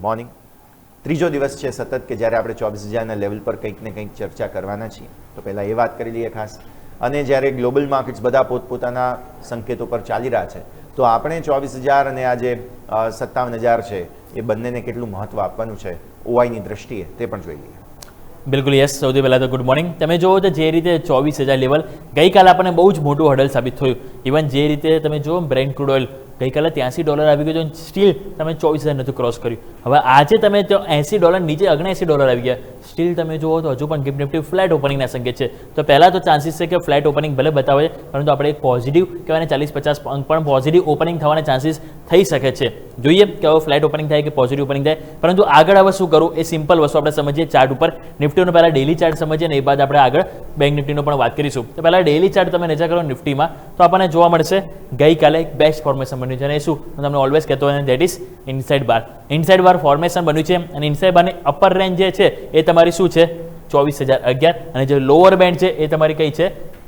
Morning. ત્રીજો દિવસ છે સતત કે જ્યારે આપણે 24,000ના લેવલ પર કંઈક ને કંઈક ચર્ચા કરવાના છીએ. તો પહેલાં એ વાત કરી લઈએ ખાસ. અને જ્યારે ગ્લોબલ માર્કેટ્સ બધા પોતપોતાના સંકેતો પર ચાલી રહ્યા છે, તો આપણે 24,000 અને આજે 57,000 છે એ બંનેને કેટલું મહત્ત્વ આપવાનું છે ઓઆઈની દ્રષ્ટિએ તે પણ જોઈ લઈએ. બિલકુલ યસ. સૌથી પહેલાં તો ગુડ મોર્નિંગ. તમે જુઓ તો જે રીતે 24,000 લેવલ ગઈકાલે આપણને બહુ જ મોટું હર્ડલ સાબિત થયું. ઇવન જે રીતે તમે જુઓ બ્રેન્ટ ક્રૂડ ઓઇલ ગઈકાલે $83 આવી ગયો, સ્ટીલ તમે 24,000 નથી ક્રોસ કર્યું. હવે આજે તમે $80 નીચે $79 આવી ગયા, સ્ટીલ તમે જુઓ તો હજુ પણ ગિફ્ટ નિફ્ટી ફ્લેટ ઓપનિંગના સંકેત છે. તો પહેલાં તો ચાન્સીસ છે કે ફ્લેટ ઓપનિંગ ભલે બતાવે છે, પરંતુ આપણે એક પોઝિટિવ કહેવાય 40-50 અંક પણ પોઝિટિવ ઓપનિંગ થવાના ચાન્સીસ થઈ શકે છે. જોઈએ કે હવે ફ્લેટ ઓપનિંગ થાય કે પોઝિટિવ ઓપનિંગ થાય. પરંતુ આગળ હવે શું કરવું એ સિમ્પલ વસ્તુ આપણે સમજીએ ચાર્ટ ઉપર. નિફ્ટીનો પહેલાં ડેલી ચાર્ટ સમજીએ ને એ બાદ આપણે આગળ બેંક નિફ્ટીનો પણ વાત કરીશું. તો પહેલાં ડેલી ચાર્ટ તમે નજર કરો નિફ્ટીમાં તો આપણને જોવા મળશે ગઈકાલે એક બેસ્ટ ફોર્મેશન બન્યું છે. અને શું હું તમને ઓલવેઝ કહેતો હોય, that is inside bar. Inside bar formation બન્યું છે અને ઇનસાઇડ બારની અપર રેન્જ જે છે એ તમારી શું છે 24,011 અને જે લોઅર બેન્ડ છે એ તમારી કઈ છે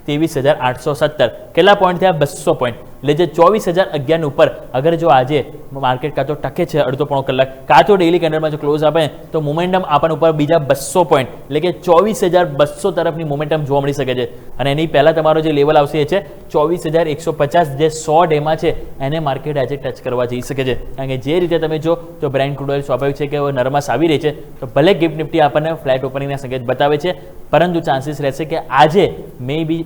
23,817. કેટલા પોઈન્ટ થયા 200 પોઈન્ટ. એટલે જે 24,011 ઉપર અગર જો આજે માર્કેટ કાં તો ટકે છે અડધો પોણો કલાક કાં તો ડેલી કેન્ડલમાં જો ક્લોઝ આપે તો મોમેન્ટમ આપણને ઉપર બીજા 200 પોઈન્ટ એટલે કે 24,200 તરફની મોમેન્ટમ જોવા મળી શકે છે. અને એની પહેલાં તમારો જે લેવલ આવશે એ છે 24,150 જે 100 ડેમાં છે એને માર્કેટ આજે ટચ કરવા જઈ શકે છે. કારણ કે જે રીતે તમે જો તો બ્રેન્ટ ક્રૂડ ઓઇલ સ્વાભાવિક છે કે નરમાશ આવી રહી છે, તો ભલે ગિફ્ટ નિફ્ટી આપણને ફ્લેટ ઓપનિંગના સંકેત બતાવે છે, પરંતુ ચાન્સીસ રહેશે કે આજે મે બી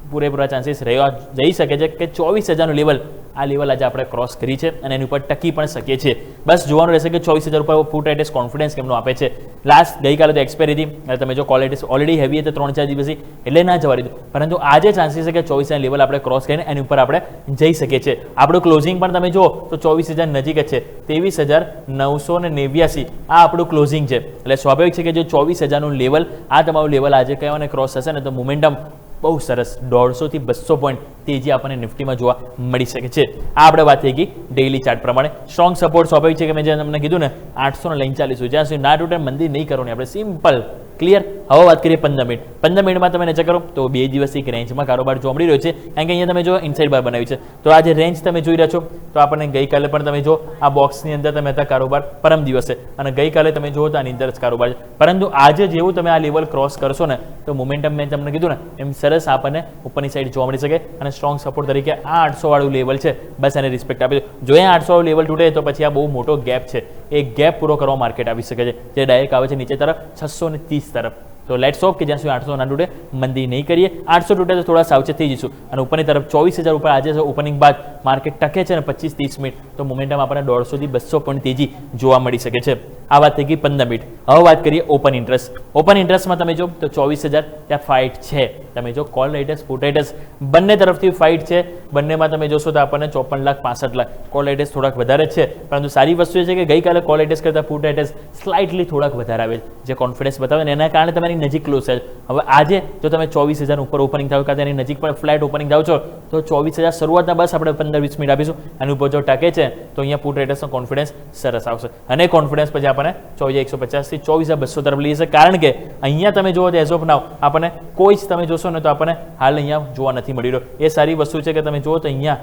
પૂરેપૂરા ચાન્સીસ રહેવા જઈ શકે છે કે 24,000નું લેવલ આ લેવલ આજે આપણે ક્રોસ કરી છે અને એની ઉપર ટકી પણ શકીએ છીએ. બસ જોવાનું રહેશે કે 24,000 ઉપર પુટ એટેસ કોન્ફિડન્સ કેમનો આપે છે. લાસ્ટ ગઈકાલે તો એક્સપાયરી હતી અને તમે જો કોલ એટેસ ઓલરેડી હેવી હતી 3-4 દિવસથી એટલે ના જવા દીધું. પરંતુ આજે ચાન્સીસ છે કે 24,000 લેવલ આપણે ક્રોસ કરીને એની ઉપર આપણે જઈ શકીએ છીએ. આપણું ક્લોઝિંગ પણ તમે જુઓ તો 24,000 નજીક જ છે, 23,989 આ આપણું ક્લોઝિંગ છે. એટલે સ્વાભાવિક છે કે જો 24,000નું લેવલ આ તમારું લેવલ આજે કહેવાને ક્રોસ થશે ને તો મોમેન્ટમ બહુ સરસ 150 થી 200 પોઈન્ટ તેજી આપણને નિફ્ટીમાં જોવા મળી શકે છે. આ આપણે વાત થઈ ગઈ ડેઇલી ચાર્ટ પ્રમાણે. સ્ટ્રોંગ સપોર્ટ સ્વાભાવિક છે કે મેં જે તમને કીધું ને 800 ને લઈને ચાલીશું. જ્યાં સુધી ના તૂટે મંદી નહીં કરવાની, આપણે સિમ્પલ ક્લિયર. હવે વાત કરીએ 15 મિનિટ. 15 મિનિટમાં તમે નજર કરો તો 2 દિવસથી એક રેન્જમાં કારોબાર જોવા મળી રહ્યો છે. કારણ કે અહીંયા તમે જો ઇનસાઇડ બાર બનાવી છે, તો આ જે રેન્જ તમે જોઈ રહ્યા છો તો આપણને ગઈકાલે પણ તમે જો આ બોક્સની અંદર તમે હતા કારોબાર પરમ દિવસે અને ગઈકાલે તમે જુઓ તો આની અંદર જ કારોબાર છે. પરંતુ આજે જેવું તમે આ લેવલ ક્રોસ કરશો ને તો મોમેન્ટમ મેં તમને કીધું ને એમ સરસ આપણને ઉપરની સાઈડ જોવા મળી શકે. અને સ્ટ્રોંગ સપોર્ટ તરીકે આ 800 વાળું લેવલ છે, બસ એને રિસ્પેક્ટ આપી દો. જો એ 800 વાળું લેવલ તૂટે તો પછી આ બહુ મોટો ગેપ છે, એ ગેપ પૂરો કરવા માર્કેટ આવી શકે છે, જે ડાયરેક્ટ આવે છે નીચે તરફ 630 તરફ. તો લેટ્સ હોપ કે જ્યાં સુધી 800 ના તૂટે મંદી નહીં કરીએ. 800 તૂટે તો થોડા સાવચેત થઈ જઈશું. અને ઉપરની તરફ 24,000 ઉપર આજે ઓપનિંગ બાદ માર્કેટ ટકે છે ને 25-30 મિનિટ તો મોમેન્ટમ આપણને 150 થી 200 પોઈન્ટ તેજી જોવા મળી શકે છે. આ વાત થઈ ગઈ 15 મિનિટ. હવે વાત કરીએ ઓપન ઇન્ટરેસ્ટ. ઓપન ઇન્ટરેસ્ટમાં તમે જો તો 24,000 ત્યાં ફાઇટ છે. તમે જો કોલ રાઇટર્સ પુટ રાઇટર્સ બંને તરફથી ફાઇટ છે. બંનેમાં તમે જોશો તો આપણને 54,65,00,000. કોલ રાઇટર્સ થોડાક વધારે જ છે, પરંતુ સારી વસ્તુ એ છે કે ગઈકાલે કોલ રાઇટર્સ કરતાં પુટ રાઇટર્સ સ્લાઇટલી થોડાક વધારે આવે જે કોન્ફિડન્સ બતાવે ને એના કારણે તમારી નજીક ક્લોઝ થાય. હવે આજે જો તમે 24,000 ઉપર ઓપનિંગ થાવ કાં તેની નજીક પણ ફ્લેટ ઓપનિંગ થાવ છો તો 24,000 શરૂઆતના બસ આપણે 15-20 મિનિટ આપીશું. એની ઉપર જો ટકે છે તો અહીંયા પુટ રાઇટર્સનો કોન્ફિડન્સ સરસ આવશે અને કોન્ફિડન્સ પછી આપણને 24,150 થી 24,200 તરફ લઈ જશે. કારણ કે અહીંયા તમે જુઓ તો એઝ ઓફ નાવ આપણને કોઈ જ તમે જોશો ને તો આપણને હાલ અહીંયા જોવા નથી મળી રહ્યો. એ સારી વસ્તુ છે કે તમે જુઓ તો અહીંયા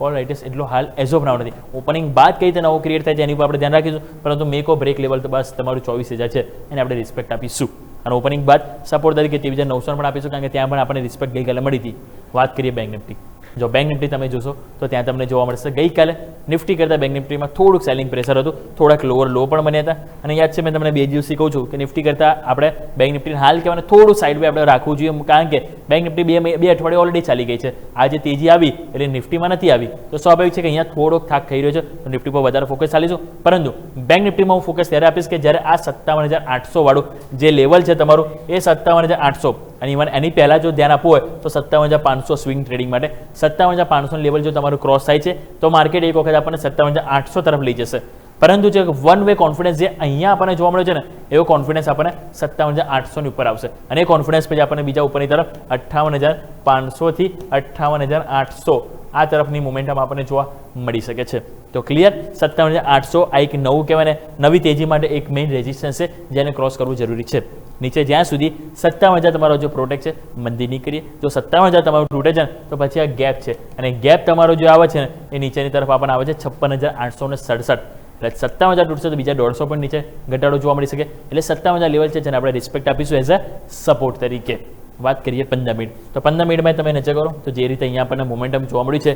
કોલ રાઇટર્સ એટલો હાલ એઝ ઓફ નાવ નથી. ઓપનિંગ બાદ કઈ રીતે નવો ક્રિએટ થાય છે એની ઉપર આપણે ધ્યાન રાખીશું. પરંતુ મેક ઓ બ્રેક લેવલ તો બસ તમારું 24,000 છે એને આપણે રિસ્પેક્ટ આપીશું. અને ઓપનિંગ બાદ સપોર્ટ તરીકે 23,900 પણ આપીશું, કારણ કે ત્યાં પણ આપણને રિસ્પેક્ટ ગઈકાલે મળી હતી. વાત કરીએ બેંક નિફ્ટી. જો બેંક નિફ્ટી તમે જોશો તો ત્યાં તમને જોવા મળશે ગઈકાલે નિફ્ટી કરતાં બેંક નિફ્ટીમાં થોડુંક સેલિંગ પ્રેશર હતું, થોડાક લોઅર લો પણ બન્યા હતા. અને યાદ છે મેં તમને 2 દિવસથી કહું છું કે નિફ્ટી કરતાં આપણે બેંક નિફ્ટીને હાલ કહેવાને થોડું સાઇડ વે આપણે રાખવું જોઈએ. કારણ કે બેંક નિફ્ટી બે અઠવાડિયે ઓલરેડી ચાલી ગઈ છે. આજે તેજી આવી એટલે નિફ્ટીમાં નથી આવી તો સ્વાભાવિક છે કે અહીંયા થોડોક થાક થઈ રહ્યો છે, તો નિફ્ટી પર વધારે ફોકસ ચાલીશું. પરંતુ બેંક નિફ્ટીમાં હું ફોકસ ત્યારે આપીશ કે જ્યારે આ 57,800 વાળું જે લેવલ છે તમારું એ 57,800 અને ઇવન એની પહેલાં જો ધ્યાન આપવું હોય તો 57,500 સ્વિંગ ટ્રેડિંગ માટે 57,500 લેવલ જો તમારું ક્રોસ થાય છે તો માર્કેટ એક વખત આપણને 57,800 તરફ લઈ જશે. પરંતુ જે વન વે કોન્ફિડન્સ જે અહીંયા આપણને જોવા મળ્યો છે ને એવો કોન્ફિડન્સ આપણને 57,800 ની ઉપર આવશે. અને એ કોન્ફિડન્સ પછી આપણને બીજા ઉપરની તરફ 58,500 થી 58,800 આ તરફની મોમેન્ટમ આપણને જોવા મળી શકે છે. તો ક્લિયર 57,800 આ એક નવું કહેવાય ને નવી તેજી માટે એક મેઇન રેઝિસ્ટન્સ છે જેને ક્રોસ કરવું જરૂરી છે. નીચે જ્યાં સુધી 57,000 તમારો જો પ્રોટેક્ટ છે મંદી નહીં કરીએ. જો 57,000 તમારું તૂટે છે ને તો પછી આ ગેપ છે અને ગેપ તમારો જે આવે છે ને એ નીચેની તરફ આપણને આવે છે 56,867. એટલે 57,000 તૂટશે તો બીજા 150 પોઈન્ટ નીચે ઘટાડો જોવા મળી શકે. એટલે 57,000 લેવલ છે જેને આપણે રિસ્પેક્ટ આપીશું એઝ અ સપોર્ટ તરીકે. વાત કરીએ 15 મિનિટ, તો 15 મિનિટમાં તમે નજર કરો તો જે રીતે અહીંયા આપણને મોમેન્ટમ જોવા મળ્યું છે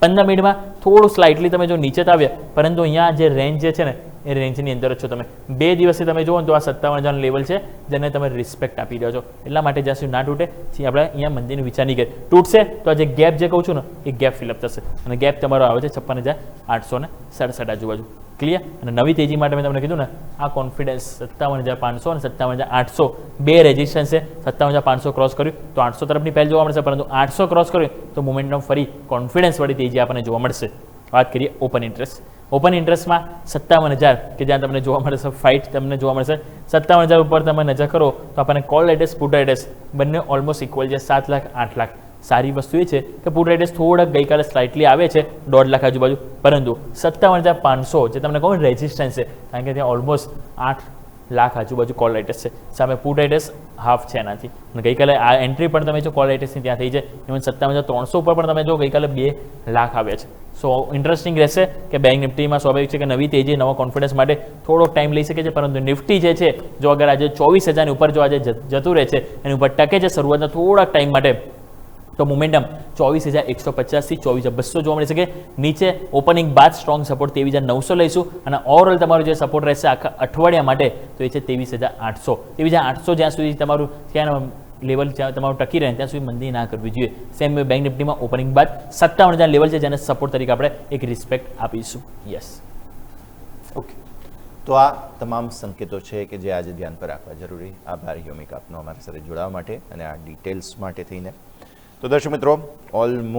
15 મિનિટમાં થોડું સ્લાઇટલી તમે જો નીચે તો આવ્યા, પરંતુ અહીંયા જે રેન્જ જે છે ને એ રેન્જની અંદર જ છો તમે. 2 દિવસથી તમે જુઓ તો આ 57,000 લેવલ છે જેને તમે રિસ્પેક્ટ આપી રહ્યો છો. એટલા માટે જ્યાં સુધી ના તૂટે ત્યાં આપણે અહીંયા મંદિરનો વિચાર નહીં કરીએ. તૂટશે તો આ જે ગેપ જે કહું છું ને એ ગેપ ફિલઅપ થશે અને ગેપ તમારો આવે છે 56,867 આજુબાજુ. ક્લિયર. અને નવી તેજી માટે મેં તમને કીધું ને આ કોન્ફિડન્સ 57,500 અને 57,800 બે રેઝિસ્ટન્સ છે. 57,500 ક્રોસ કર્યું તો 800 તરફની પહેલ જોવા મળશે, પરંતુ 800 ક્રોસ કર્યું તો મોમેન્ટમ ફરી કોન્ફિડન્સ વાળી તેજી આપણને જોવા મળશે. વાત કરીએ ઓપન ઇન્ટરેસ્ટ. ઓપન ઇન્ટરેસ્ટમાં 57,000 કે જ્યાં તમને જોવા મળશે ફાઇટ તમને જોવા મળશે. 57,000 ઉપર તમે નજર કરો તો આપણને કોલ એડ્રેસ પુટ એડ્રેસ બંને ઓલમોસ્ટ ઇક્વલ છે, 7 લાખ 8 લાખ. સારી વસ્તુ એ છે કે પુટ એડ્રેસ થોડાક ગઈકાલે સ્લાઇટલી આવે છે 1.5 લાખ આજુબાજુ, પરંતુ 57,500 જે તમને કહું રેઝિસ્ટન્સ છે કારણ કે ત્યાં ઓલમોસ્ટ 8 લાખ આજુબાજુ કોલ એડ્રેસ છે, સામે પુટ એડ્રેસ હાફ છે એનાથી. અને ગઈકાલે આ એન્ટ્રી પણ તમે જો કોલ એડ્રેસની ત્યાં થઈ છે. ઇવન 57,300 ઉપર પણ તમે જો ગઈકાલે 2 લાખ આવ્યા છે. સો ઇન્ટરેસ્ટિંગ રહેશે કે બેંક નિફ્ટીમાં સ્વાભાવિક છે કે નવી તેજી નવા કોન્ફિડન્સ માટે થોડો ટાઈમ લઈ શકે છે, પરંતુ નિફ્ટી જે છે જો અગર આજે 24,000ની ઉપર જો આજે જતું રહે છે એની ઉપર ટકે છે શરૂઆતના થોડાક ટાઈમ માટે, તો મોમેન્ટમ 24,150 થી 24,200 જોવા મળી શકે. નીચે ઓપનિંગ બાદ સ્ટ્રોંગ સપોર્ટ 23,900 લઈશું અને ઓવરઓલ તમારું જે સપોર્ટ રહેશે આખા અઠવાડિયા માટે તો એ છે 23,800. 23,800 જ્યાં સુધી તમારું ત્યાં લેવલ જ્યાં તમારું ટકી રહે ત્યાં સુધી મંદી ના કરવી જોઈએ. સેમ બેંક નિફ્ટીમાં ઓપનિંગ બાદ 57,000 લેવલ છે જેને સપોર્ટ તરીકે આપણે એક રિસ્પેક્ટ આપીશું. યસ. ઓકે, તો આ તમામ સંકેતો છે કે જે આજે ધ્યાન પર રાખવા જરૂરી. આભાર યોમિક આપનો અમારી સાથે જોડાવા માટે અને આ ડિટેલ્સ માટે થઈને. તો દર્શક મિત્રો, ઓલમોસ્ટ